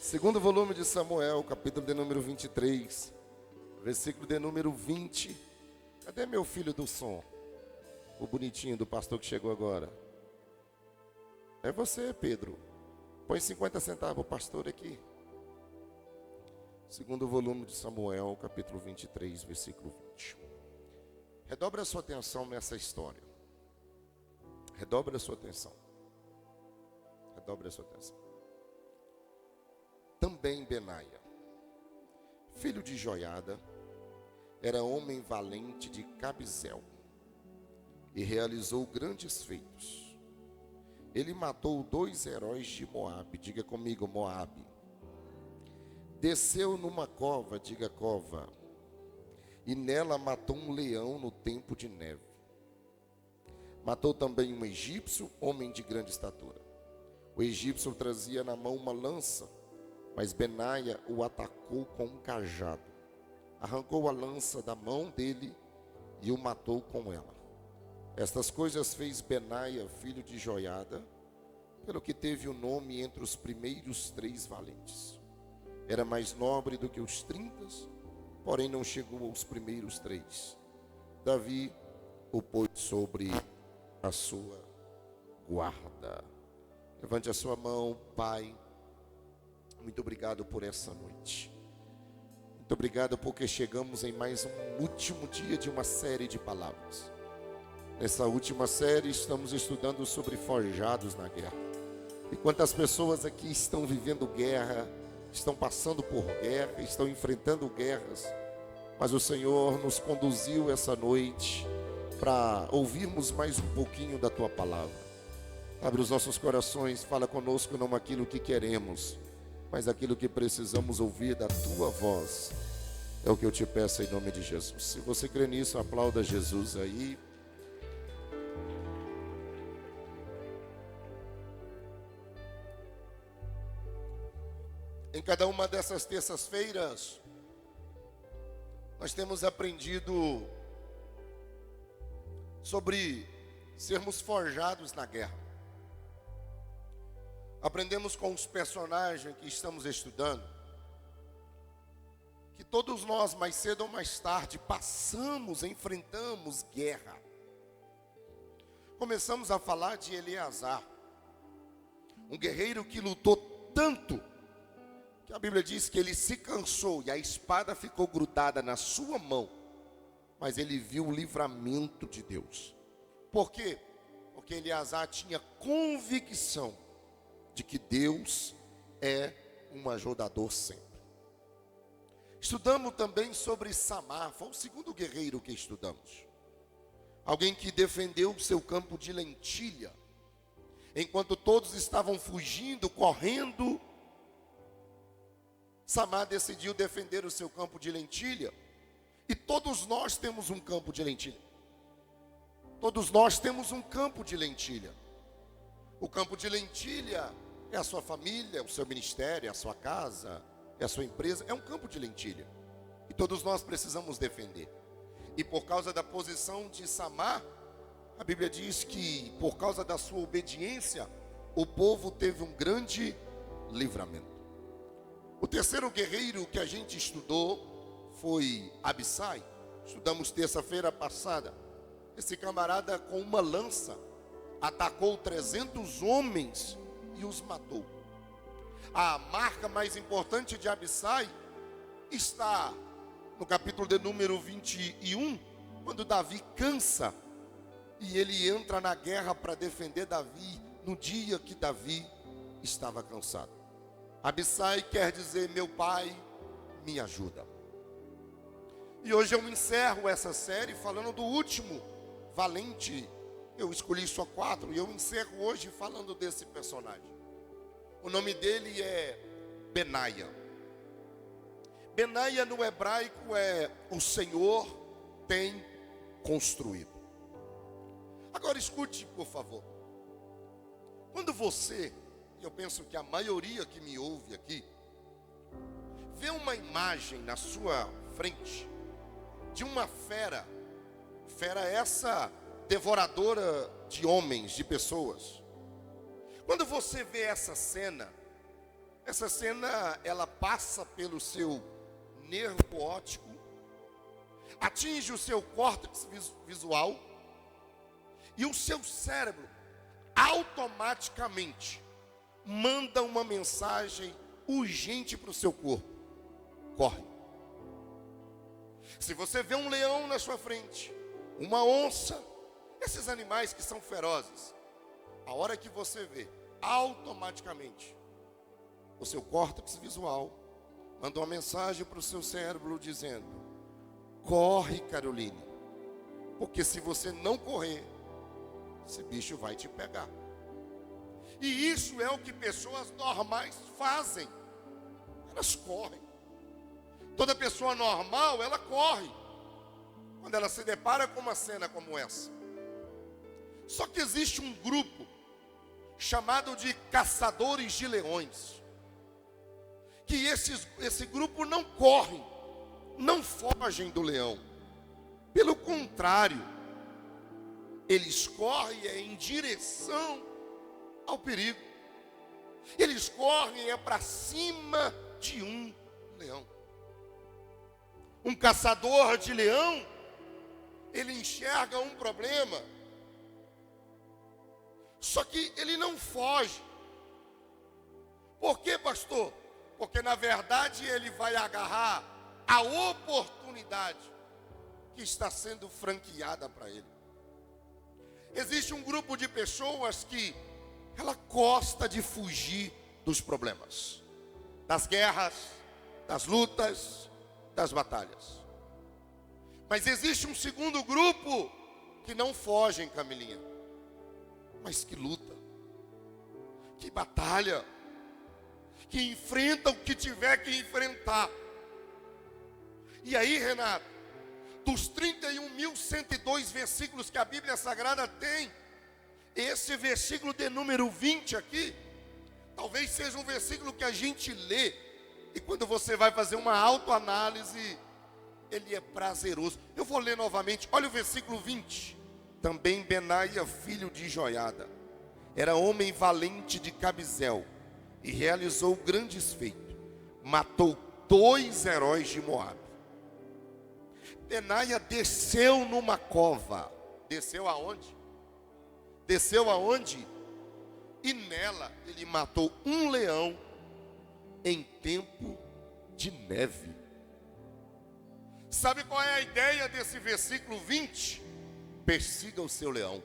Segundo volume de Samuel, capítulo de número 23, versículo de número 20. Cadê meu filho do som? O bonitinho do pastor que chegou agora. É você, Pedro. Põe 50 centavos, pastor, aqui. Segundo volume de Samuel, capítulo 23, versículo 20. Redobre a sua atenção nessa história. Redobre a sua atenção. Redobre a sua atenção. Também Benaia, filho de Joiada, era homem valente de Cabizel e realizou grandes feitos. Ele matou 2 heróis de Moabe, diga comigo, Moabe. Desceu numa cova, diga cova, e nela matou um leão no tempo de neve. Matou também um egípcio, homem de grande estatura. O egípcio trazia na mão uma lança, mas Benaia o atacou com um cajado. Arrancou a lança da mão dele e o matou com ela. Estas coisas fez Benaia, filho de Joiada, pelo que teve o nome entre os primeiros 3 valentes. Era mais nobre do que os 30, porém não chegou aos primeiros 3. Davi o pôs sobre a sua guarda. Levante a sua mão, Pai. Muito obrigado por essa noite. Muito obrigado porque chegamos em mais um último dia de uma série de palavras. Nessa última série estamos estudando sobre forjados na guerra. E quantas pessoas aqui estão vivendo guerra, estão passando por guerra, estão enfrentando guerras. Mas o Senhor nos conduziu essa noite para ouvirmos mais um pouquinho da Tua palavra. Abre os nossos corações, fala conosco não aquilo que queremos, mas aquilo que precisamos ouvir da Tua voz. É o que eu te peço em nome de Jesus. Se você crê nisso, aplauda Jesus aí. Em cada uma dessas terças-feiras, nós temos aprendido sobre sermos forjados na guerra. Aprendemos com os personagens que estamos estudando, que todos nós, mais cedo ou mais tarde, enfrentamos guerra. Começamos a falar de Eleazar, um guerreiro que lutou tanto, que a Bíblia diz que ele se cansou e a espada ficou grudada na sua mão, mas ele viu o livramento de Deus. Por quê? Porque Eleazar tinha convicção de que Deus é um ajudador sempre. Estudamos também sobre Samar, foi o segundo guerreiro que estudamos. Alguém que defendeu o seu campo de lentilha. Enquanto todos estavam fugindo, correndo, Samar decidiu defender o seu campo de lentilha. E todos nós temos um campo de lentilha. Todos nós temos um campo de lentilha. O campo de lentilha é a sua família, é o seu ministério, é a sua casa, é a sua empresa. É um campo de lentilha. E todos nós precisamos defender. E por causa da posição de Samar, a Bíblia diz que por causa da sua obediência, o povo teve um grande livramento. O terceiro guerreiro que a gente estudou foi Abissai. Estudamos terça-feira passada. Esse camarada com uma lança atacou 300 homens e os matou. A marca mais importante de Abissai está no capítulo de número 21, quando Davi cansa e ele entra na guerra para defender Davi no dia que Davi estava cansado. Abissai quer dizer meu pai me ajuda. E hoje eu encerro essa série falando do último valente. Eu escolhi só 4 e eu encerro hoje falando desse personagem. O nome dele é Benaia. Benaia no hebraico é o Senhor tem construído. Agora escute, por favor. Quando você, eu penso que a maioria que me ouve aqui, vê uma imagem na sua frente de uma fera essa devoradora de homens, de pessoas. Quando você vê essa cena, Essa cena, ela passa pelo seu nervo óptico, atinge o seu córtex visual, e o seu cérebro automaticamente manda uma mensagem urgente para o seu corpo: corre. Se você vê um leão na sua frente, uma onça, esses animais que são ferozes, a hora que você vê, automaticamente o seu córtex visual manda uma mensagem para o seu cérebro dizendo: corre, Caroline, porque se você não correr, esse bicho vai te pegar. E isso é o que pessoas normais fazem. Elas correm. Toda pessoa normal, ela corre quando ela se depara com uma cena como essa. Só que existe um grupo chamado de caçadores de leões, que esse grupo não corre, não fogem do leão. Pelo contrário, eles correm em direção ao perigo. Eles correm para cima de um leão. Um caçador de leão, ele enxerga um problema, só que ele não foge. Por quê, pastor? Porque na verdade ele vai agarrar a oportunidade que está sendo franqueada para ele. Existe um grupo de pessoas que ela gosta de fugir dos problemas, das guerras, das lutas, das batalhas. Mas existe um segundo grupo que não fogem, Camilinha, mas que luta, que batalha, que enfrenta o que tiver que enfrentar. E aí, Renato, dos 31.102 versículos que a Bíblia Sagrada tem, esse versículo de número 20 aqui, talvez seja um versículo que a gente lê, e quando você vai fazer uma autoanálise, ele é prazeroso. Eu vou ler novamente, olha o versículo 20. Também Benaia, filho de Joiada, era homem valente de Cabizel, e realizou grandes feitos. Matou 2 heróis de Moabe. Benaia desceu numa cova. Desceu aonde? Desceu aonde? E nela ele matou um leão em tempo de neve. Sabe qual é a ideia desse versículo 20? Persiga o seu leão.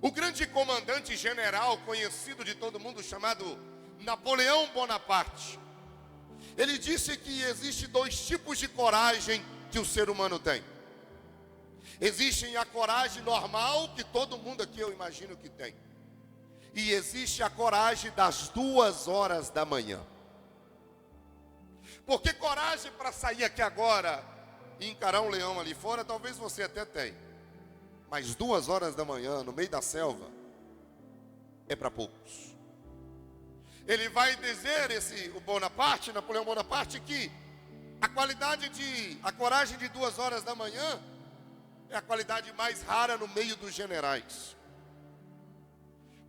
O grande comandante general, conhecido de todo mundo, chamado Napoleão Bonaparte, ele disse que existe 2 tipos de coragem que o ser humano tem. Existe a coragem normal, que todo mundo aqui eu imagino que tem. E existe a coragem das 2 horas da manhã. Porque coragem para sair aqui agora e encarar um leão ali fora, talvez você até tenha. Mas 2 horas da manhã, no meio da selva, é para poucos. Ele vai dizer, Napoleão Bonaparte, que a coragem de 2 horas da manhã é a qualidade mais rara no meio dos generais.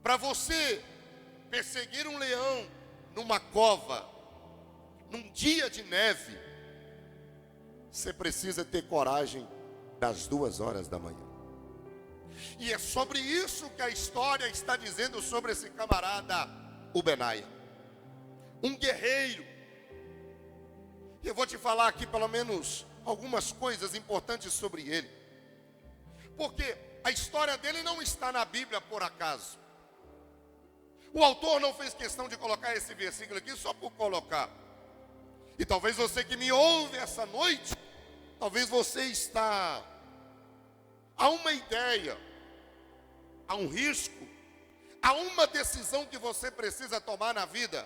Para você perseguir um leão numa cova, num dia de neve, você precisa ter coragem das 2 horas da manhã. E é sobre isso que a história está dizendo sobre esse camarada, o Benaia. Um guerreiro. E eu vou te falar aqui pelo menos algumas coisas importantes sobre ele. Porque a história dele não está na Bíblia por acaso. O autor não fez questão de colocar esse versículo aqui só por colocar. E talvez você que me ouve essa noite, talvez você está a uma ideia, a um risco, a uma decisão que você precisa tomar na vida.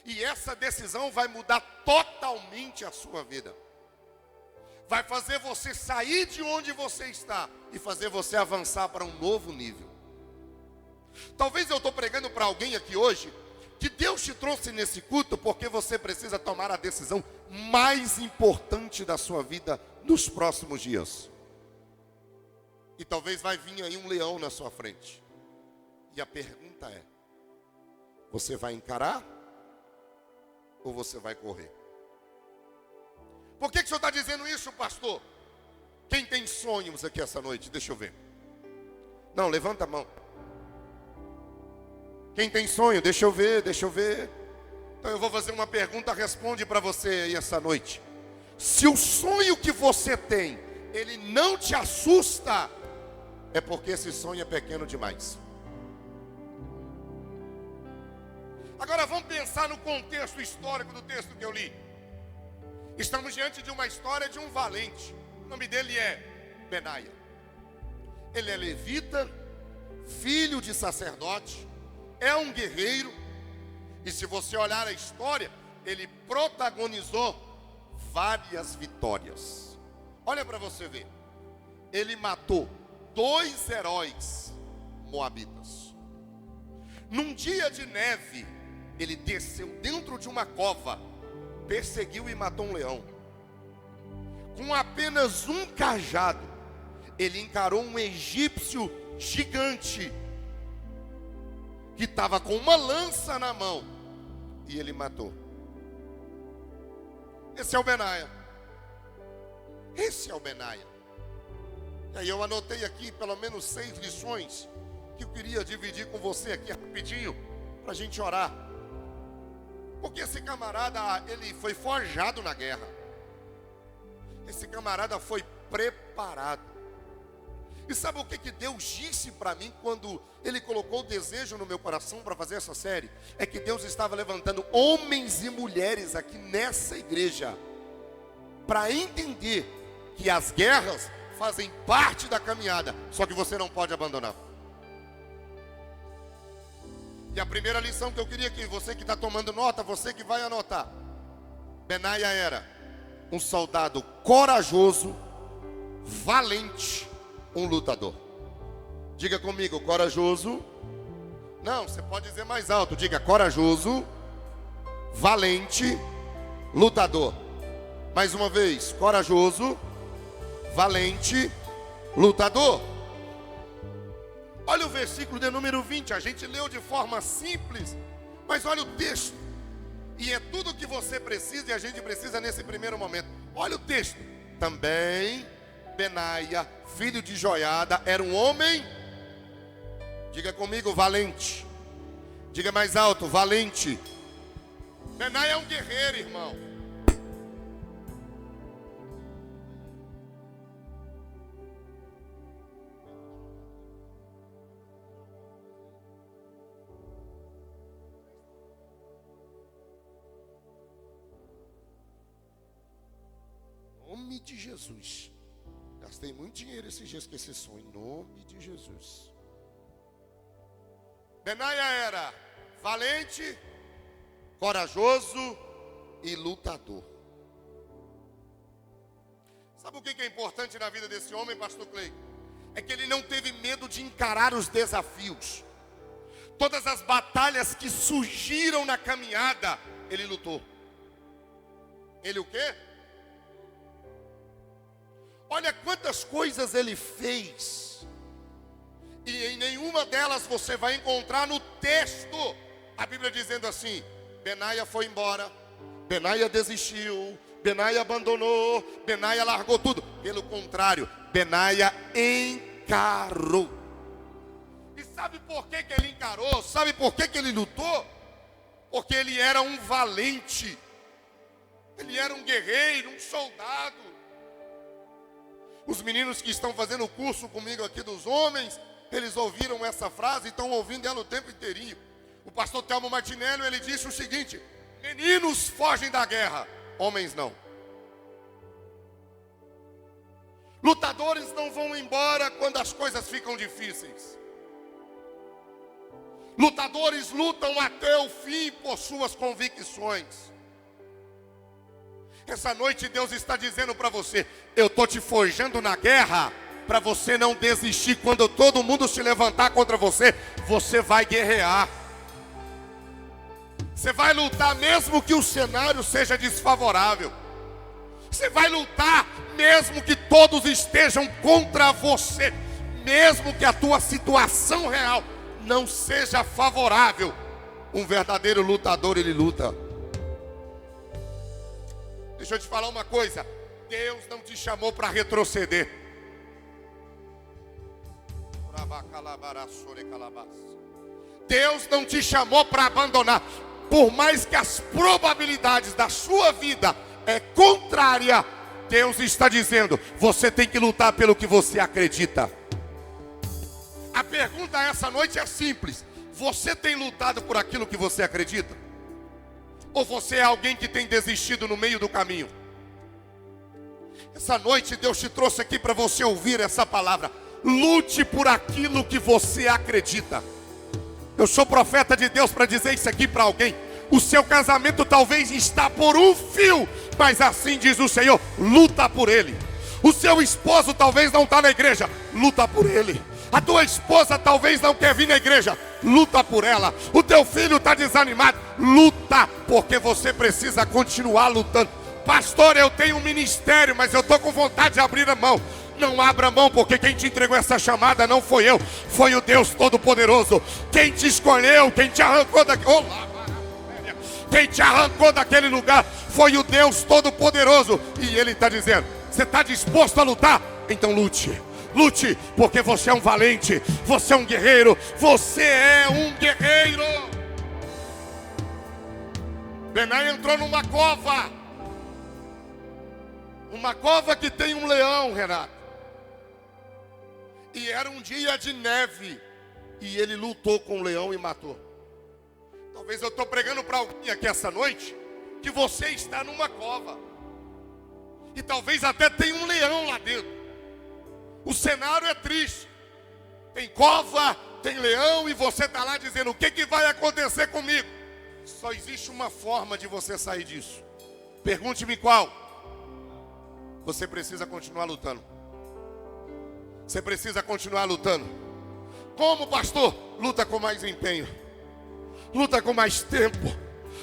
E essa decisão vai mudar totalmente a sua vida. Vai fazer você sair de onde você está e fazer você avançar para um novo nível. Talvez eu estou pregando para alguém aqui hoje que Deus te trouxe nesse culto porque você precisa tomar a decisão mais importante da sua vida nos próximos dias. E talvez vai vir aí um leão na sua frente. E a pergunta é: Você vai encarar ou você vai correr? Por que o senhor está dizendo isso, pastor? Quem tem sonhos aqui essa noite? Deixa eu ver. Não, levanta a mão. Quem tem sonho? Deixa eu ver. Então eu vou fazer uma pergunta, responde para você aí essa noite. Se o sonho que você tem, ele não te assusta, é porque esse sonho é pequeno demais. Agora vamos pensar no contexto histórico do texto que eu li. Estamos diante de uma história de um valente. O nome dele é Benaia. Ele é levita, filho de sacerdote, é um guerreiro. E se você olhar a história, ele protagonizou várias vitórias. Olha para você ver. Ele matou 2 heróis moabitas. Num dia de neve, ele desceu dentro de uma cova, perseguiu e matou um leão. Com apenas um cajado, ele encarou um egípcio gigante, que estava com uma lança na mão, e ele matou. Esse é o Benaia. Esse é o Benaia. E aí eu anotei aqui pelo menos 6 lições que eu queria dividir com você aqui rapidinho, para a gente orar. Porque esse camarada, ele foi forjado na guerra. Esse camarada foi preparado. E sabe o que Deus disse para mim quando Ele colocou o desejo no meu coração para fazer essa série? É que Deus estava levantando homens e mulheres aqui nessa igreja para entender que as guerras fazem parte da caminhada, só que você não pode abandonar. E a primeira lição que eu queria que você que está tomando nota, você que vai anotar: Benaia era um soldado corajoso, valente, um lutador. Diga comigo, corajoso. Não, você pode dizer mais alto. Diga corajoso, valente, lutador. Mais uma vez, corajoso, valente, lutador. Olha o versículo de número 20. A gente leu de forma simples, mas olha o texto. E é tudo o que você precisa e a gente precisa nesse primeiro momento. Olha o texto. Também Benaia, filho de Joiada, era um homem, diga comigo, valente. Diga mais alto, valente. Benaia é um guerreiro, irmão. Em nome de Jesus. Gastei muito dinheiro esses dias com esse som. Em nome de Jesus. Benaia era valente, corajoso e lutador. Sabe o que é importante na vida desse homem, pastor Clay? É que ele não teve medo de encarar os desafios. Todas as batalhas que surgiram na caminhada, ele lutou. Ele o quê? Olha quantas coisas ele fez. E em nenhuma delas você vai encontrar no texto a Bíblia dizendo assim: Benaia foi embora, Benaia desistiu, Benaia abandonou, Benaia largou tudo. Pelo contrário, Benaia encarou. E sabe por que ele encarou? Sabe por que ele lutou? Porque ele era um valente. Ele era um guerreiro, um soldado. Os meninos que estão fazendo o curso comigo aqui dos homens, eles ouviram essa frase e estão ouvindo ela o tempo inteirinho. O pastor Telmo Martinello, ele disse o seguinte: meninos fogem da guerra, homens não. Lutadores não vão embora quando as coisas ficam difíceis. Lutadores lutam até o fim por suas convicções. Essa noite Deus está dizendo para você: eu estou te forjando na guerra, para você não desistir. Quando todo mundo se levantar contra você, você vai guerrear. Você vai lutar mesmo que o cenário seja desfavorável. Você vai lutar mesmo que todos estejam contra você. Mesmo que a tua situação real não seja favorável. Um verdadeiro lutador, ele luta. Deixa eu te falar uma coisa. Deus não te chamou para retroceder. Deus não te chamou para abandonar. Por mais que as probabilidades da sua vida é contrária, Deus está dizendo, você tem que lutar pelo que você acredita. A pergunta essa noite é simples. Você tem lutado por aquilo que você acredita? Ou você é alguém que tem desistido no meio do caminho? Essa noite Deus te trouxe aqui para você ouvir essa palavra. Lute por aquilo que você acredita. Eu sou profeta de Deus para dizer isso aqui para alguém. O seu casamento talvez está por um fio, mas assim diz o Senhor, luta por ele. O seu esposo talvez não está na igreja, luta por ele. A tua esposa talvez não quer vir na igreja, luta por ela. O teu filho está desanimado, luta, porque você precisa continuar lutando. Pastor, eu tenho um ministério, mas eu estou com vontade de abrir a mão. Não abra mão, porque quem te entregou essa chamada não foi eu, foi o Deus Todo-Poderoso. Quem te escolheu, quem te arrancou quem te arrancou daquele lugar foi o Deus Todo-Poderoso. E Ele está dizendo, você está disposto a lutar? Então lute. Lute, porque você é um valente, você é um guerreiro, você é um guerreiro. Benaia entrou numa cova. Uma cova que tem um leão, Renato. E era um dia de neve. E ele lutou com o leão e matou. Talvez eu estou pregando para alguém aqui essa noite que você está numa cova. E talvez até tenha um leão lá dentro. O cenário é triste. Tem cova, tem leão e você está lá dizendo, o que vai acontecer comigo? Só existe uma forma de você sair disso. Pergunte-me qual. Você precisa continuar lutando. Você precisa continuar lutando. Como, pastor? Luta com mais empenho. Luta com mais tempo.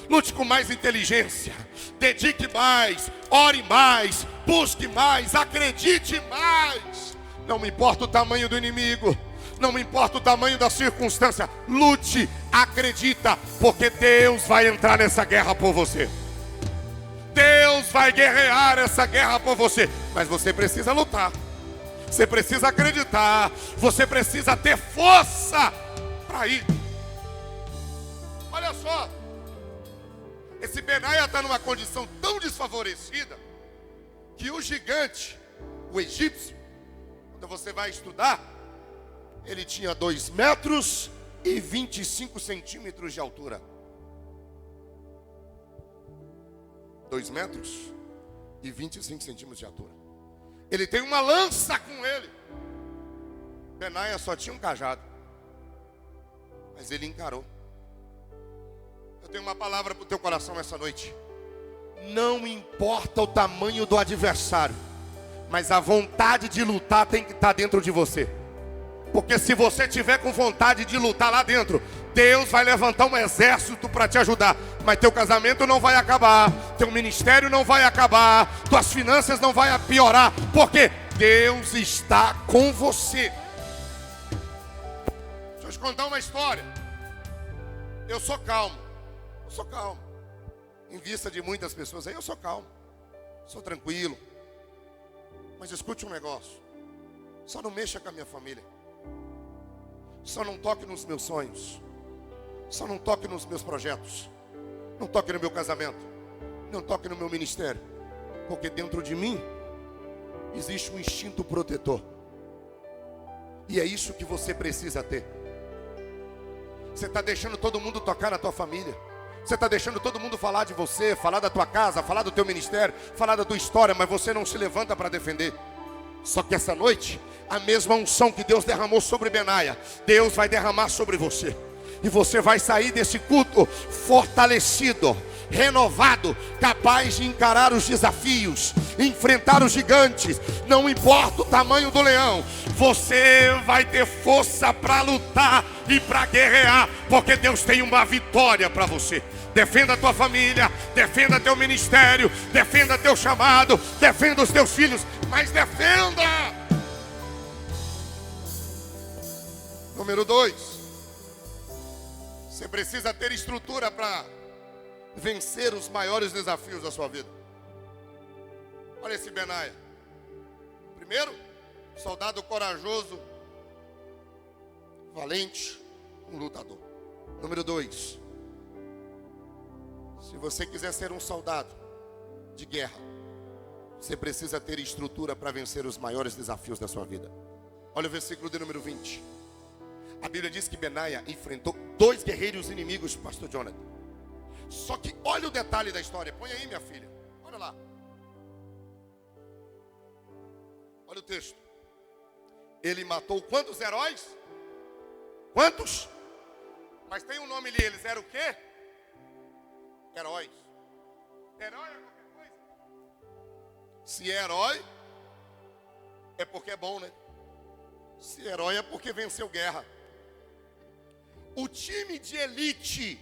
Lute com mais inteligência. Dedique mais. Ore mais. Busque mais. Acredite mais. Não me importa o tamanho do inimigo. Não me importa o tamanho da circunstância. Lute. Acredita. Porque Deus vai entrar nessa guerra por você. Deus vai guerrear essa guerra por você. Mas você precisa lutar. Você precisa acreditar. Você precisa ter força para ir. Olha só. Esse Benaia está numa condição tão desfavorecida que o gigante, o egípcio, quando você vai estudar, ele tinha 2 metros e 25 centímetros de altura. 2 metros e 25 centímetros de altura. Ele tem uma lança com ele. Benaia só tinha um cajado. Mas ele encarou. Eu tenho uma palavra para o teu coração essa noite. Não importa o tamanho do adversário, mas a vontade de lutar tem que estar dentro de você. Porque se você tiver com vontade de lutar lá dentro, Deus vai levantar um exército para te ajudar. Mas teu casamento não vai acabar, teu ministério não vai acabar, tuas finanças não vai piorar, porque Deus está com você. Deixa eu te contar uma história. Eu sou calmo. Eu sou calmo. Em vista de muitas pessoas aí, eu sou calmo. Sou tranquilo. Mas escute um negócio. Só não mexa com a minha família. Só não toque nos meus sonhos. Só não toque nos meus projetos. Não toque no meu casamento. Não toque no meu ministério. Porque dentro de mim existe um instinto protetor. E é isso que você precisa ter. Você está deixando todo mundo tocar na tua família. Você está deixando todo mundo falar de você, falar da tua casa, falar do teu ministério, falar da tua história, mas você não se levanta para defender. Só que essa noite, a mesma unção que Deus derramou sobre Benaia, Deus vai derramar sobre você. E você vai sair desse culto fortalecido, renovado, capaz de encarar os desafios, enfrentar os gigantes. Não importa o tamanho do leão, você vai ter força para lutar e para guerrear, porque Deus tem uma vitória para você. Defenda a tua família, defenda teu ministério, defenda teu chamado, defenda os teus filhos, mas defenda. Número 2. Você precisa ter estrutura para vencer os maiores desafios da sua vida. Olha esse Benaia. Primeiro, soldado corajoso, valente, um lutador. Número 2, se você quiser ser um soldado de guerra, você precisa ter estrutura para vencer os maiores desafios da sua vida. Olha o versículo de número 20. A Bíblia diz que Benaia enfrentou 2 guerreiros inimigos, pastor Jonathan. Só que olha o detalhe da história. Põe aí, minha filha. Olha lá. Olha o texto. Ele matou quantos heróis? Quantos? Mas tem um nome ali. Eles eram o quê? Heróis. Herói é qualquer coisa. Se é herói, é porque é bom, né? Se é herói é porque venceu guerra. O time de elite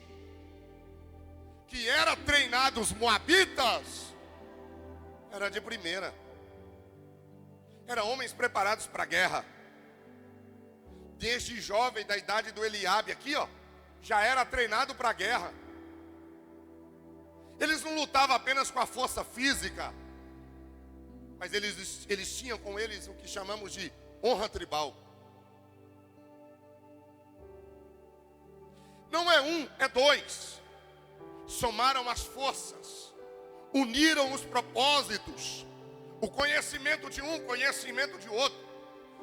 que era treinado os moabitas era de primeira. Eram homens preparados para a guerra. Desde jovem, da idade do Eliabe aqui, ó, já era treinado para a guerra. Eles não lutavam apenas com a força física, mas eles tinham com eles o que chamamos de honra tribal. Não é um, é 2. Somaram as forças, uniram os propósitos, o conhecimento de um, conhecimento de outro,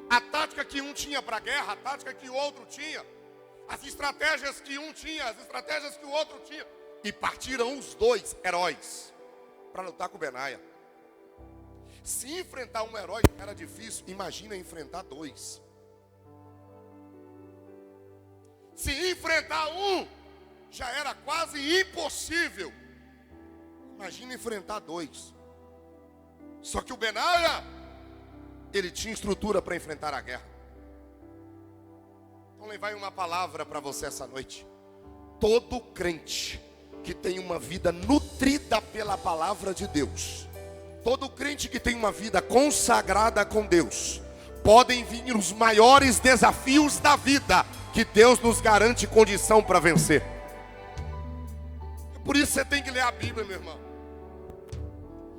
a tática que um tinha para a guerra, a tática que o outro tinha, as estratégias que um tinha, as estratégias que o outro tinha, e partiram os 2 heróis para lutar com Benaia. Se enfrentar um herói era difícil, imagina enfrentar 2. Se enfrentar um já era quase impossível, imagina enfrentar 2. Só que o Benaia, ele tinha estrutura para enfrentar a guerra. Então levar uma palavra para você essa noite. Todo crente que tem uma vida nutrida pela palavra de Deus, todo crente que tem uma vida consagrada com Deus, podem vir os maiores desafios da vida, que Deus nos garante condição para vencer. É por isso que você tem que ler a Bíblia, meu irmão.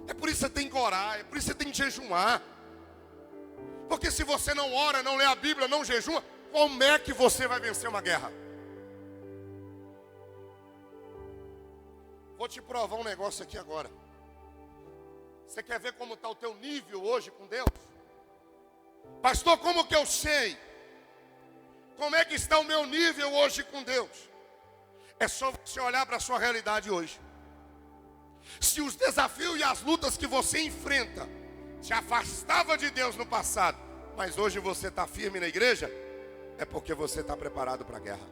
É por isso que você tem que orar, é por isso que você tem que jejuar. Porque se você não ora, não lê a Bíblia, não jejua, como é que você vai vencer uma guerra? Vou te provar um negócio aqui agora. Você quer ver como está o teu nível hoje com Deus? Pastor, como que eu sei? Como é que está o meu nível hoje com Deus? É só você olhar para a sua realidade hoje. Se os desafios e as lutas que você enfrenta te afastava de Deus no passado, mas hoje você está firme na igreja, é porque você está preparado para a guerra.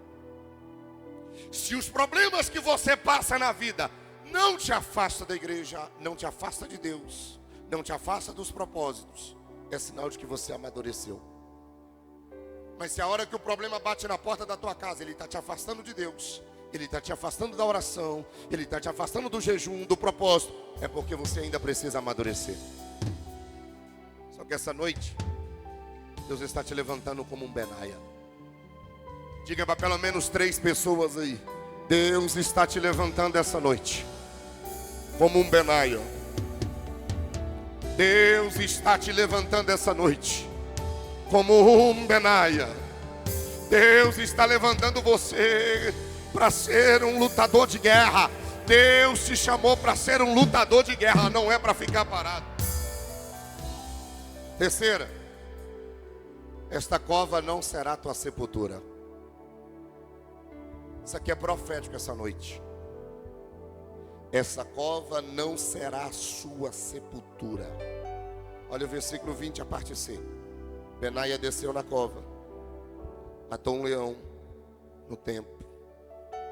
Se os problemas que você passa na vida não te afasta da igreja, não te afasta de Deus, não te afasta dos propósitos, é sinal de que você amadureceu. Mas se a hora que o problema bate na porta da tua casa, ele está te afastando de Deus, ele está te afastando da oração, ele está te afastando do jejum, do propósito, é porque você ainda precisa amadurecer. Só que essa noite, Deus está te levantando como um Benaia. Diga para pelo menos 3 pessoas aí: Deus está te levantando essa noite como um Benaia. Deus está te levantando essa noite como um Benaia. Deus está levantando você para ser um lutador de guerra. Deus te chamou para ser um lutador de guerra, não é para ficar parado. Terceira, esta cova não será tua sepultura. Isso aqui é profético essa noite. Essa cova não será a sua sepultura. Olha o versículo 20, a parte C. Benaia desceu na cova, matou um leão no tempo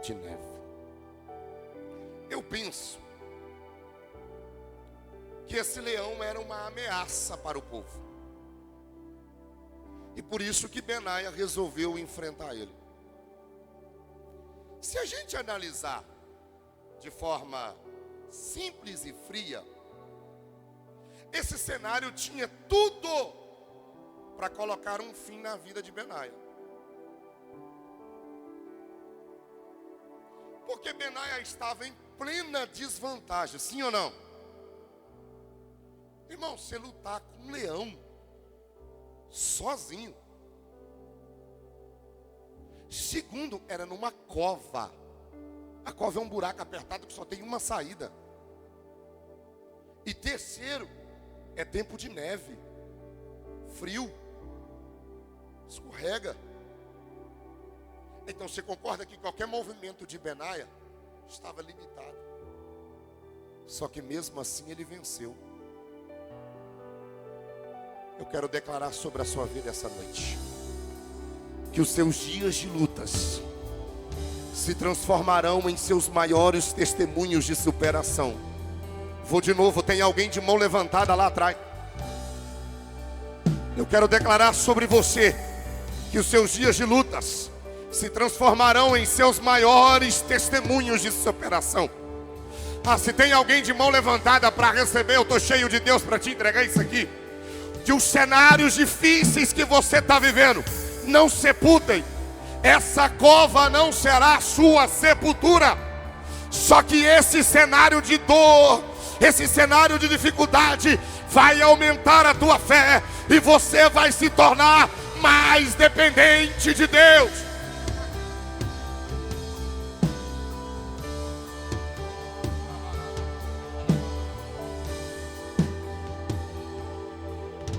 de neve. Eu penso que esse leão era uma ameaça para o povo, e por isso que Benaia resolveu enfrentar ele. Se a gente analisar de forma simples e fria, esse cenário tinha tudo para colocar um fim na vida de Benaia. Porque Benaia estava em plena desvantagem, sim ou não? Irmão, você lutar com um leão, sozinho. Segundo, era numa cova. A cova é um buraco apertado que só tem uma saída. E terceiro, é tempo de neve, frio, escorrega. Então você concorda que qualquer movimento de Benaia estava limitado. Só que mesmo assim ele venceu. Eu quero declarar sobre a sua vida essa noite que os seus dias de lutas se transformarão em seus maiores testemunhos de superação. Vou de novo, tem alguém de mão levantada lá atrás. Eu quero declarar sobre você que os seus dias de lutas se transformarão em seus maiores testemunhos de superação. Se tem alguém de mão levantada para receber, eu estou cheio de Deus para te entregar isso aqui. Que os cenários difíceis que você está vivendo não sepultem. Essa cova não será a sua sepultura. Só que esse cenário de dor, esse cenário de dificuldade vai aumentar a tua fé e você vai se tornar mais dependente de Deus.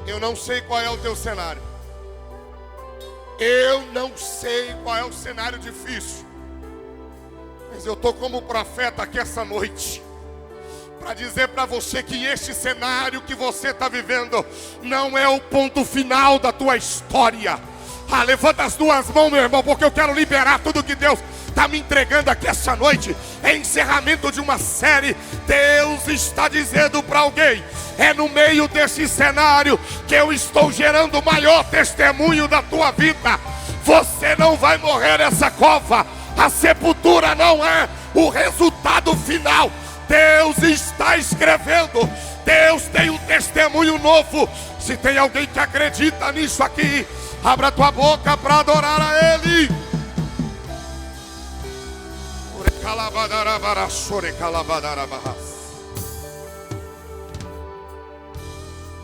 Eu não sei qual é o teu cenário. Eu não sei qual é o cenário difícil. Mas eu estou como profeta aqui essa noite para dizer para você que este cenário que você está vivendo não é o ponto final da tua história. Levanta as duas mãos, meu irmão, porque eu quero liberar tudo que Deus está me entregando aqui essa noite. É encerramento de uma série. Deus está dizendo para alguém: é no meio desse cenário que eu estou gerando o maior testemunho da tua vida. Você não vai morrer nessa cova. A sepultura não é o resultado final. Deus está escrevendo. Deus tem um testemunho novo. Se tem alguém que acredita nisso aqui, abra tua boca para adorar a Ele.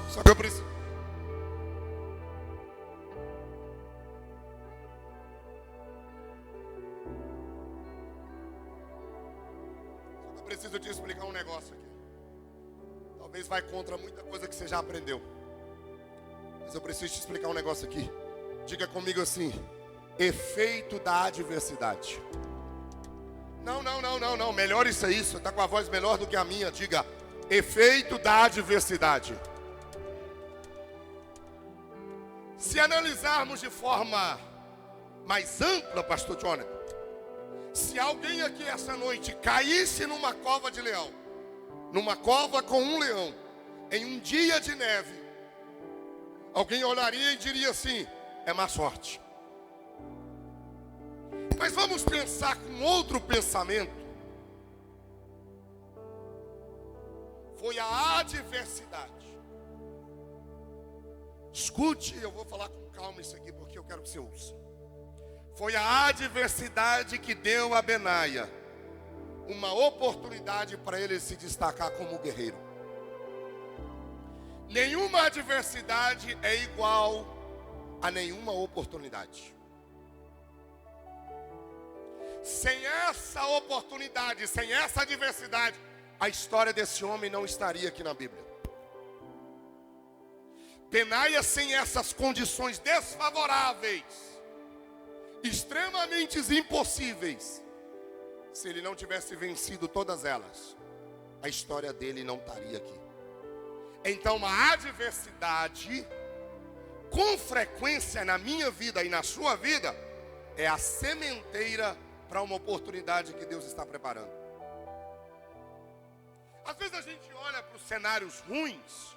Só que eu preciso. Preciso te explicar um negócio aqui. Talvez vai contra muita coisa que você já aprendeu. Mas eu preciso te explicar um negócio aqui. Diga comigo assim: efeito da adversidade. Não. Melhor isso aí. Você está com a voz melhor do que a minha. Diga: efeito da adversidade. Se analisarmos de forma mais ampla, pastor Jonathan, se alguém aqui essa noite caísse numa cova de leão, numa cova com um leão, em um dia de neve, alguém olharia e diria assim: é má sorte. Mas vamos pensar com outro pensamento. Foi a adversidade. Escute, eu vou falar com calma isso aqui porque eu quero que você ouça. Foi a adversidade que deu a Benaia uma oportunidade para ele se destacar como guerreiro. Nenhuma adversidade é igual a nenhuma oportunidade. Sem essa oportunidade, sem essa adversidade, a história desse homem não estaria aqui na Bíblia. Benaia, sem essas condições desfavoráveis, extremamente impossíveis, se ele não tivesse vencido todas elas, a história dele não estaria aqui. Então a adversidade, com frequência na minha vida e na sua vida, é a sementeira para uma oportunidade que Deus está preparando. Às vezes a gente olha para os cenários ruins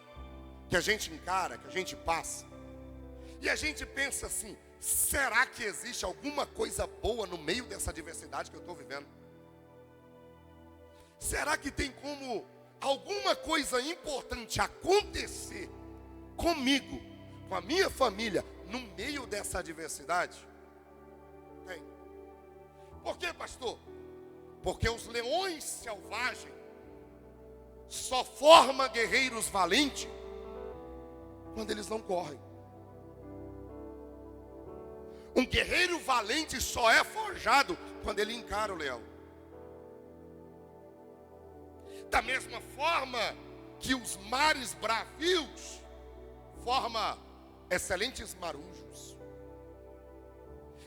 que a gente encara, que a gente passa, e a gente pensa assim: será que existe alguma coisa boa no meio dessa adversidade que eu estou vivendo? Será que tem como alguma coisa importante acontecer comigo, com a minha família, no meio dessa adversidade? Tem. Por quê, pastor? Porque os leões selvagens só formam guerreiros valentes quando eles não correm. Um guerreiro valente só é forjado quando ele encara o leão. Da mesma forma que os mares bravios formam excelentes marujos.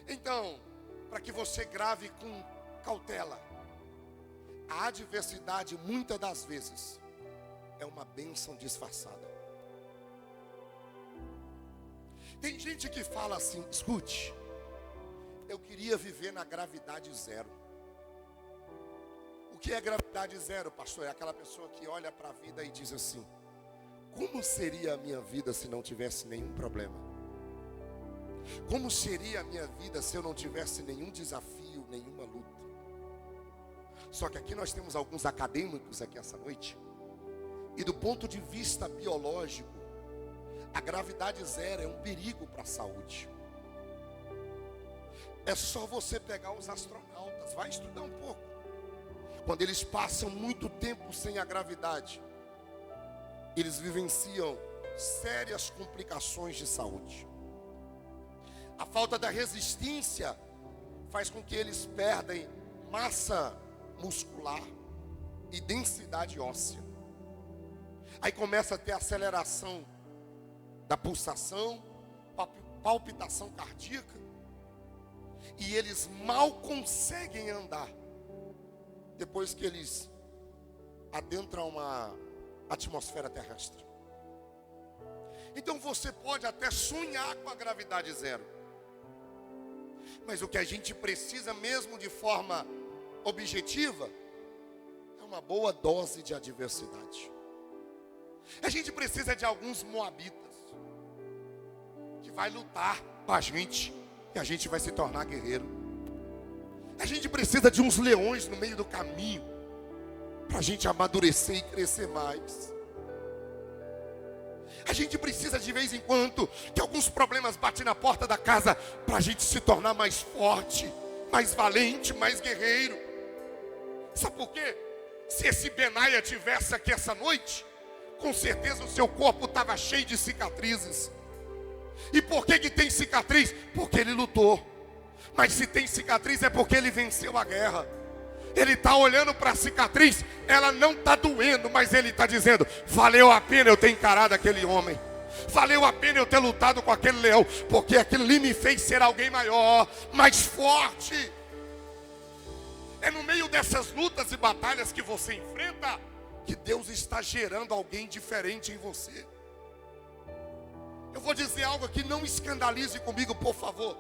Então, para que você grave com cautela, a adversidade muitas das vezes é uma bênção disfarçada. Tem gente que fala assim, escute, eu queria viver na gravidade zero. O que é gravidade zero, pastor? É aquela pessoa que olha para a vida e diz assim, como seria a minha vida se não tivesse nenhum problema? Como seria a minha vida se eu não tivesse nenhum desafio, nenhuma luta? Só que aqui nós temos alguns acadêmicos aqui essa noite, e do ponto de vista biológico, a gravidade zero é um perigo para a saúde. É só você pegar os astronautas, vai estudar um pouco. Quando eles passam muito tempo sem a gravidade, eles vivenciam sérias complicações de saúde. A falta da resistência faz com que eles perdem massa muscular e densidade óssea. Aí começa a ter aceleração da pulsação, palpitação cardíaca, e eles mal conseguem andar depois que eles adentram uma atmosfera terrestre. Então você pode até sonhar com a gravidade zero, mas o que a gente precisa mesmo de forma objetiva é uma boa dose de adversidade. A gente precisa de alguns moabitas que vai lutar com a gente e a gente vai se tornar guerreiro. A gente precisa de uns leões no meio do caminho para a gente amadurecer e crescer mais. A gente precisa de vez em quando que alguns problemas batem na porta da casa para a gente se tornar mais forte, mais valente, mais guerreiro. Sabe por quê? Se esse Benaia tivesse aqui essa noite, com certeza o seu corpo estava cheio de cicatrizes. E por que tem cicatriz? Porque ele lutou. Mas se tem cicatriz é porque ele venceu a guerra. Ele está olhando para a cicatriz, ela não está doendo, mas ele está dizendo, valeu a pena eu ter encarado aquele homem. Valeu a pena eu ter lutado com aquele leão, porque aquilo ali me fez ser alguém maior, mais forte. É no meio dessas lutas e batalhas que você enfrenta que Deus está gerando alguém diferente em você. Eu vou dizer algo aqui, não escandalize comigo, por favor.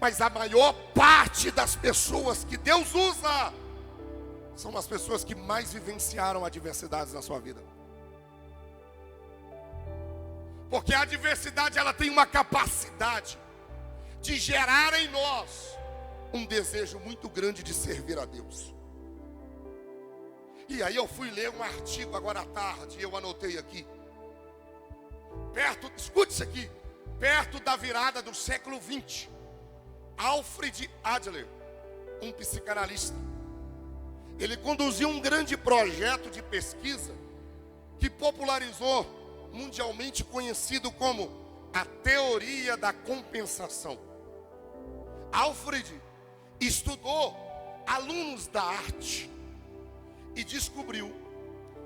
Mas a maior parte das pessoas que Deus usa são as pessoas que mais vivenciaram adversidades na sua vida. Porque a adversidade, ela tem uma capacidade de gerar em nós um desejo muito grande de servir a Deus. E aí eu fui ler um artigo agora à tarde, eu anotei aqui. Escute isso aqui, perto da virada do século 20, Alfred Adler, um psicanalista, ele conduziu um grande projeto de pesquisa que popularizou, mundialmente conhecido como a teoria da compensação. Alfred estudou alunos da arte e descobriu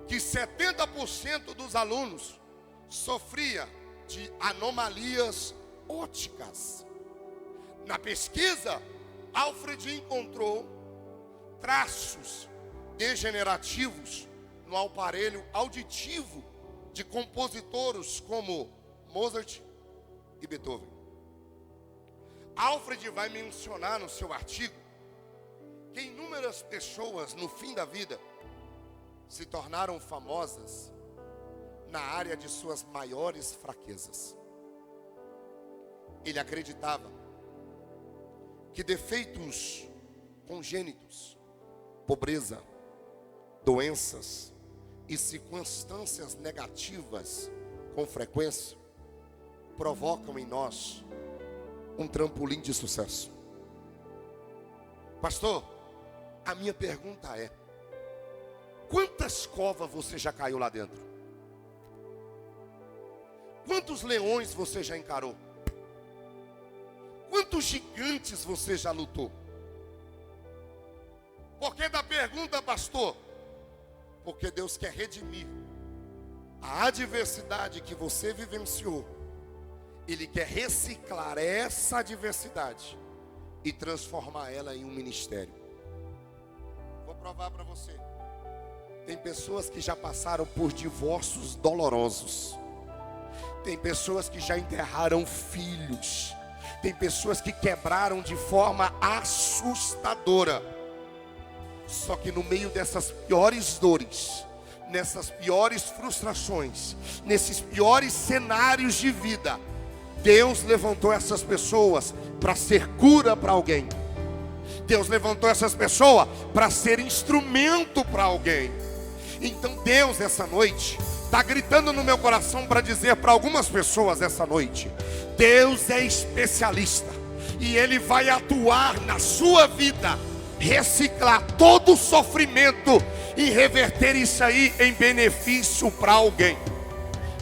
que 70% dos alunos sofria de anomalias ópticas. Na pesquisa, Alfred encontrou traços degenerativos no aparelho auditivo de compositores como Mozart e Beethoven. Alfred vai mencionar no seu artigo que inúmeras pessoas no fim da vida se tornaram famosas na área de suas maiores fraquezas. Ele acreditava que defeitos congênitos, pobreza, doenças e circunstâncias negativas com frequência provocam em nós um trampolim de sucesso. Pastor, A minha pergunta é: quantas covas você já caiu lá dentro? Quantos leões você já encarou? Quantos gigantes você já lutou? Por que da pergunta, pastor? Porque Deus quer redimir a adversidade que você vivenciou. Ele quer reciclar essa adversidade e transformar ela em um ministério. Vou provar para você. Tem pessoas que já passaram por divórcios dolorosos. Tem pessoas que já enterraram filhos. Tem pessoas que quebraram de forma assustadora. Só que no meio dessas piores dores, nessas piores frustrações, nesses piores cenários de vida, Deus levantou essas pessoas para ser cura para alguém. Deus levantou essas pessoas para ser instrumento para alguém. Então Deus essa noite está gritando no meu coração para dizer para algumas pessoas essa noite: Deus é especialista e Ele vai atuar na sua vida, reciclar todo o sofrimento e reverter isso aí em benefício para alguém.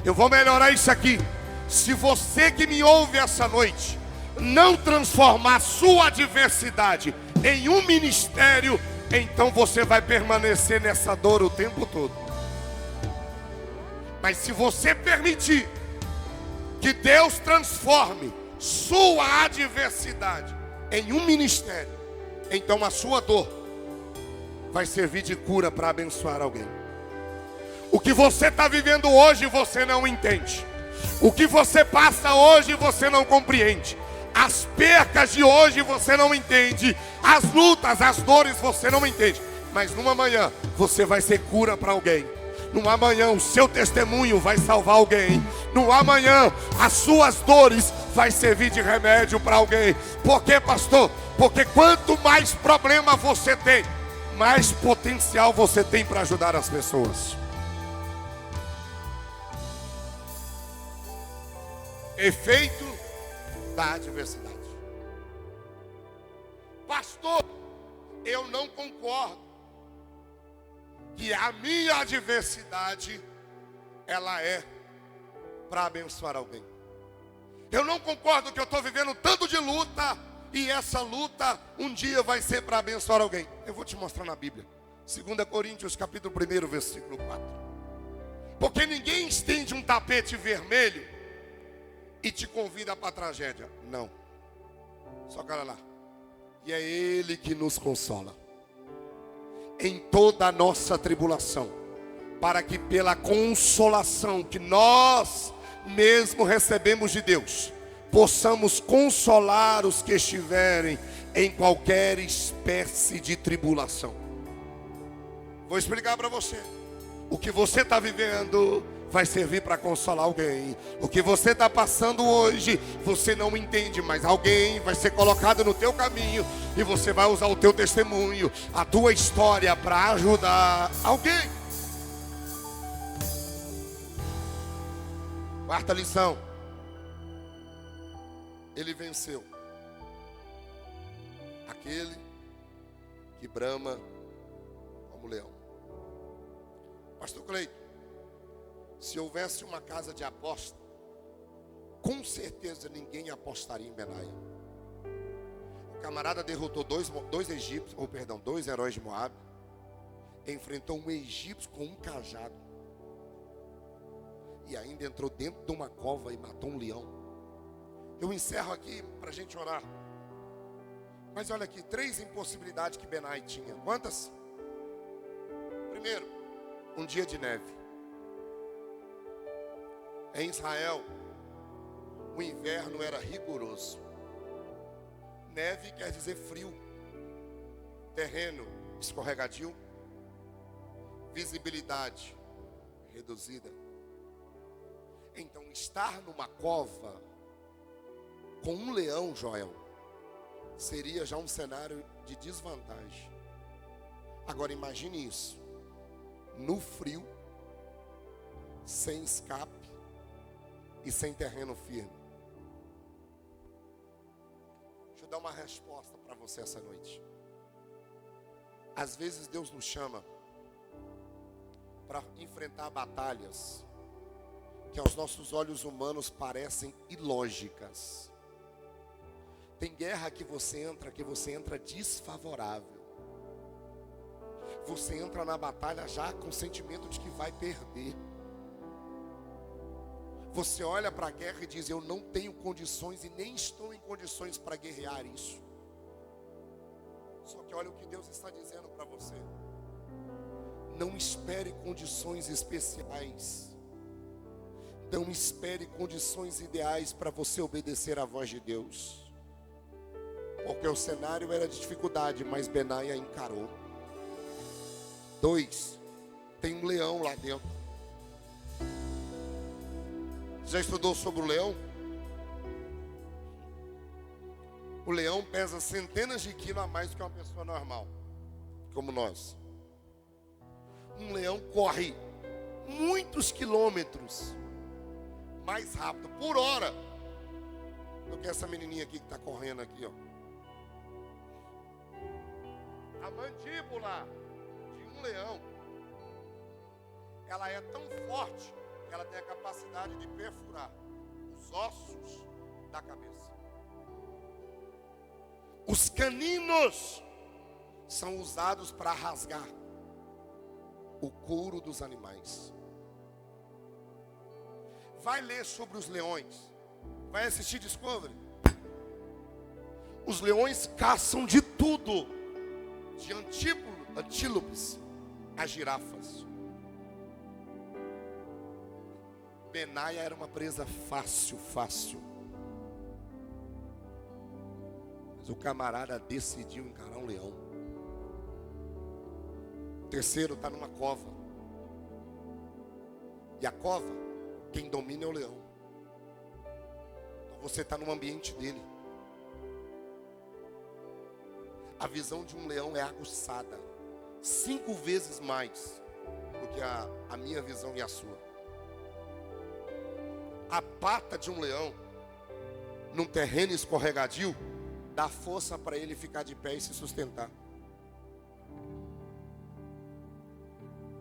Eu vou melhorar isso aqui. Se você que me ouve essa noite não transformar sua adversidade em um ministério, então você vai permanecer nessa dor o tempo todo. Mas se você permitir que Deus transforme sua adversidade em um ministério, então a sua dor vai servir de cura para abençoar alguém. O que você está vivendo hoje você não entende. O que você passa hoje você não compreende. As percas de hoje você não entende. As lutas, as dores você não entende. Mas numa manhã você vai ser cura para alguém. Numa manhã o seu testemunho vai salvar alguém. Numa manhã as suas dores vai servir de remédio para alguém. Por quê, pastor? Porque quanto mais problema você tem, mais potencial você tem para ajudar as pessoas. Efeito da adversidade. Pastor, eu não concordo que a minha adversidade ela é para abençoar alguém. Eu não concordo que eu estou vivendo tanto de luta e essa luta um dia vai ser para abençoar alguém. Eu vou te mostrar na Bíblia. 2 Coríntios capítulo 1, versículo 4. Porque ninguém estende um tapete vermelho e te convida para a tragédia. Não. Só cara lá. E é Ele que nos consola em toda a nossa tribulação, para que pela consolação que nós mesmo recebemos de Deus, possamos consolar os que estiverem em qualquer espécie de tribulação. Vou explicar para você. O que você está vivendo vai servir para consolar alguém. O que você está passando hoje, você não entende, mas alguém vai ser colocado no teu caminho e você vai usar o teu testemunho, a tua história para ajudar alguém. Quarta lição. Ele venceu aquele que brama como leão. Pastor Cleito, se houvesse uma casa de aposta, com certeza ninguém apostaria em Benaia. O camarada derrotou dois heróis de Moabe, enfrentou um egípcio com um cajado e ainda entrou dentro de uma cova e matou um leão. Eu encerro aqui para a gente orar. Mas olha aqui, 3 impossibilidades que Benai tinha. Quantas? Primeiro, um dia de neve. Em Israel, o inverno era rigoroso. Neve quer dizer frio. Terreno escorregadio. Visibilidade reduzida. Então, estar numa cova com um leão, Joel, seria já um cenário de desvantagem. Agora imagine isso. No frio, sem escape e sem terreno firme. Deixa eu dar uma resposta para você essa noite. Às vezes Deus nos chama para enfrentar batalhas que aos nossos olhos humanos parecem ilógicas. Tem guerra que você entra desfavorável. Você entra na batalha já com o sentimento de que vai perder. Você olha para a guerra e diz: eu não tenho condições e nem estou em condições para guerrear isso. Só que olha o que Deus está dizendo para você. Não espere condições especiais. Não espere condições ideais para você obedecer à voz de Deus. Porque o cenário era de dificuldade, mas Benaia encarou. 2, tem um leão lá dentro. Já estudou sobre o leão? O leão pesa centenas de quilos a mais do que uma pessoa normal, como nós. Um leão corre muitos quilômetros mais rápido por hora do que essa menininha aqui que está correndo aqui, ó. A mandíbula de um leão, ela é tão forte que ela tem a capacidade de perfurar os ossos da cabeça. Os caninos são usados para rasgar o couro dos animais. Vai ler sobre os leões. Vai assistir Discovery. Os leões caçam de tudo, de antílopes a girafas. Benaia era uma presa fácil. Mas o camarada decidiu encarar um leão. O terceiro está numa cova. E a cova, quem domina é o leão. Então você está no ambiente dele. A visão de um leão é aguçada 5 vezes mais do que a minha visão e a sua. A pata de um leão, num terreno escorregadio, dá força para ele ficar de pé e se sustentar.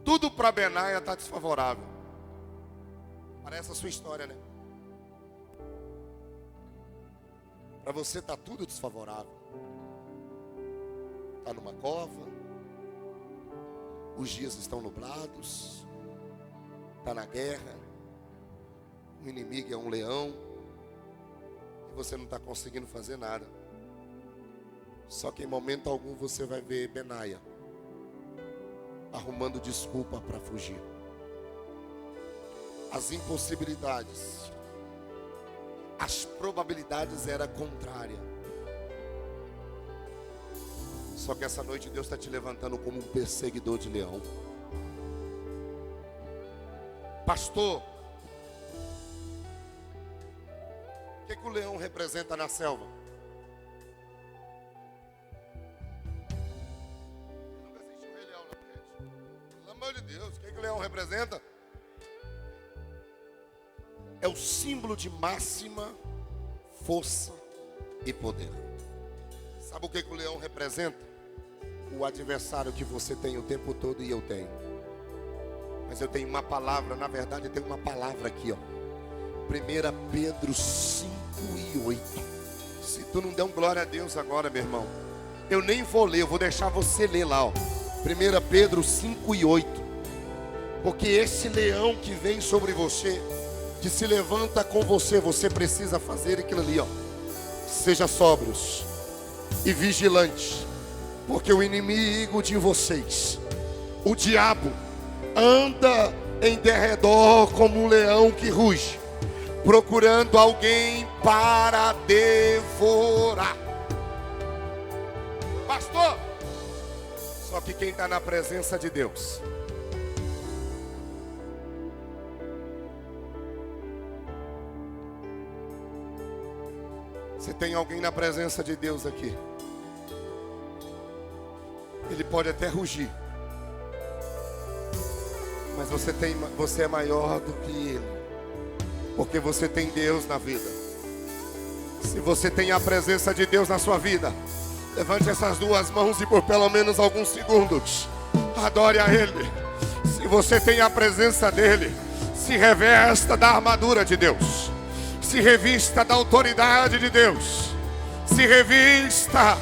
Tudo para Benaia está desfavorável. Parece a sua história, né? Para você está tudo desfavorável. Está numa cova, os dias estão nublados, está na guerra, o inimigo é um leão, e você não está conseguindo fazer nada. Só que em momento algum você vai ver Benaia arrumando desculpa para fugir. As impossibilidades, as probabilidades eram contrárias. Só que essa noite Deus está te levantando como um perseguidor de leão. Pastor, o que o leão representa na selva? Nunca assistiu o Rei Leão, não, gente? Pelo amor de Deus, o que o leão representa? É o símbolo de máxima força e poder. Sabe o que o leão representa? O adversário que você tem o tempo todo e eu tenho. Mas eu tenho uma palavra, na verdade eu tenho uma palavra aqui, ó. 1 Pedro 5:8. Se tu não der um glória a Deus agora, meu irmão, eu nem vou ler, eu vou deixar você ler lá, ó. 1 Pedro 5:8. Porque esse leão que vem sobre você, que se levanta com você, você precisa fazer aquilo ali, ó. Seja sóbrios e vigilantes, porque o inimigo de vocês, o diabo, anda em derredor como um leão que ruge, procurando alguém para devorar. Pastor, só que quem está na presença de Deus, você tem alguém na presença de Deus aqui, ele pode até rugir, mas você é maior do que ele, porque você tem Deus na vida. Se você tem a presença de Deus na sua vida, Levante essas duas mãos e por pelo menos alguns segundos adore a Ele. Se você tem a presença dEle, se revesta da armadura de Deus, se revista da autoridade de Deus, se revista.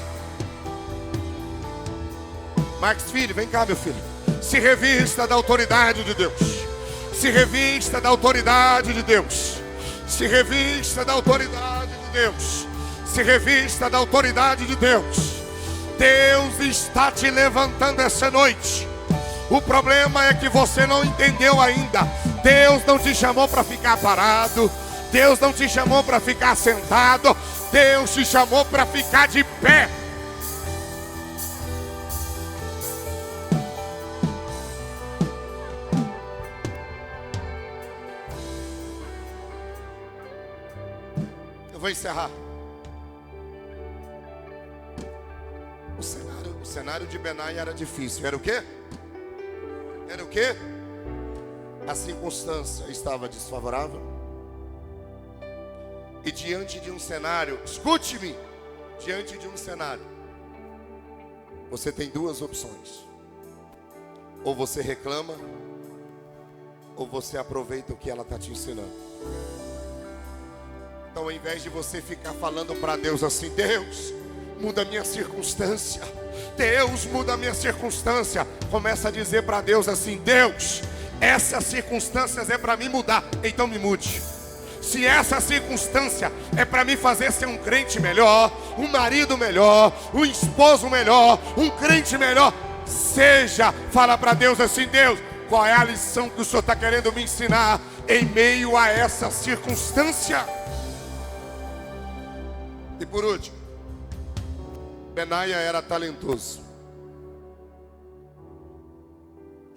Max Filho, vem cá, meu filho. Se revista da autoridade de Deus, se revista da autoridade de Deus, se revista da autoridade de Deus, se revista da autoridade de Deus. Deus está te levantando essa noite. O problema é que você não entendeu ainda. Deus não te chamou para ficar parado. Deus não te chamou para ficar sentado. Deus te chamou para ficar de pé. Eu vou encerrar. O cenário de Benaia era difícil. Era o quê? Era o quê? A circunstância estava desfavorável. E diante de um cenário, escute-me, diante de um cenário, você tem duas opções. Ou você reclama, ou você aproveita o que ela está te ensinando. Então, ao invés de você ficar falando para Deus assim: Deus, muda a minha circunstância, Deus, muda a minha circunstância, começa a dizer para Deus assim: Deus, essas circunstâncias é para mim mudar, então me mude. Se essa circunstância é para me fazer ser um crente melhor, um marido melhor, um esposo melhor, um crente melhor, seja. Fala para Deus assim: Deus, qual é a lição que o Senhor está querendo me ensinar em meio a essa circunstância? E por último, Benaia era talentoso.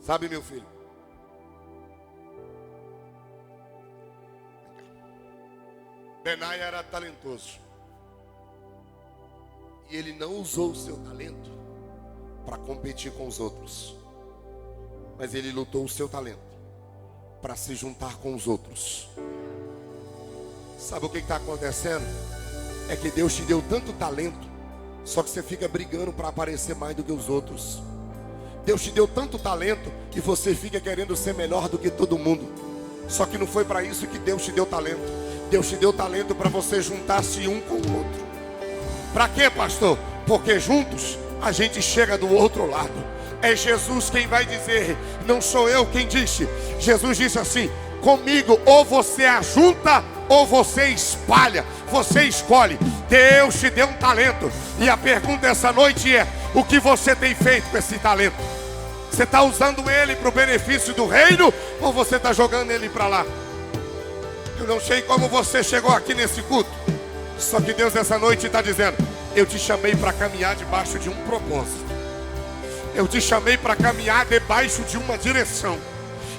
Sabe, meu filho? Benaia era talentoso. E ele não usou o seu talento para competir com os outros, mas ele lutou o seu talento para se juntar com os outros. Sabe o que está acontecendo? É que Deus te deu tanto talento, só que você fica brigando para aparecer mais do que os outros. Deus te deu tanto talento e você fica querendo ser melhor do que todo mundo. Só que não foi para isso que Deus te deu talento. Deus te deu talento para você juntar-se um com o outro. Para quê, pastor? Porque juntos a gente chega do outro lado. É Jesus quem vai dizer, não sou eu quem disse. Jesus disse assim: comigo ou você ajunta ou você espalha, você escolhe. Deus te deu um talento. E a pergunta essa noite é: o que você tem feito com esse talento? Você está usando ele para o benefício do reino, ou você está jogando ele para lá? Eu não sei como você chegou aqui nesse culto, só que Deus essa noite está dizendo: eu te chamei para caminhar debaixo de um propósito. Eu te chamei para caminhar debaixo de uma direção.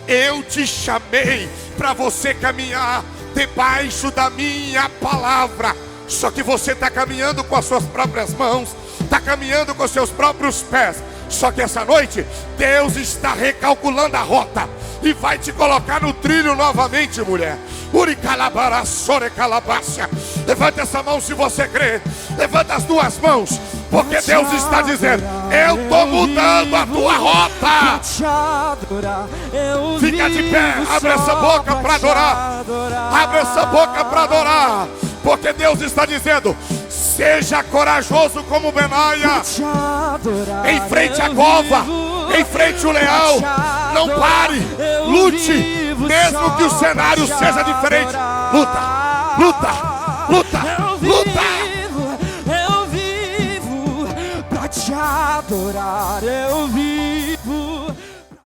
Eu te chamei para você caminhar debaixo da minha palavra. Só que você está caminhando com as suas próprias mãos, está caminhando com os seus próprios pés. Só que essa noite Deus está recalculando a rota e vai te colocar no trilho novamente, mulher. Levanta essa mão se você crê. Levanta as duas mãos, porque Deus está dizendo: eu estou mudando a tua rota. Fica de pé, abre essa boca para adorar. Abre essa boca para adorar, porque Deus está dizendo: seja corajoso como Benaia. Enfrente a cova, enfrente o leão. Não pare, lute. Mesmo que o cenário seja diferente, luta, luta, luta, luta. Eu vivo pra te adorar, eu vivo.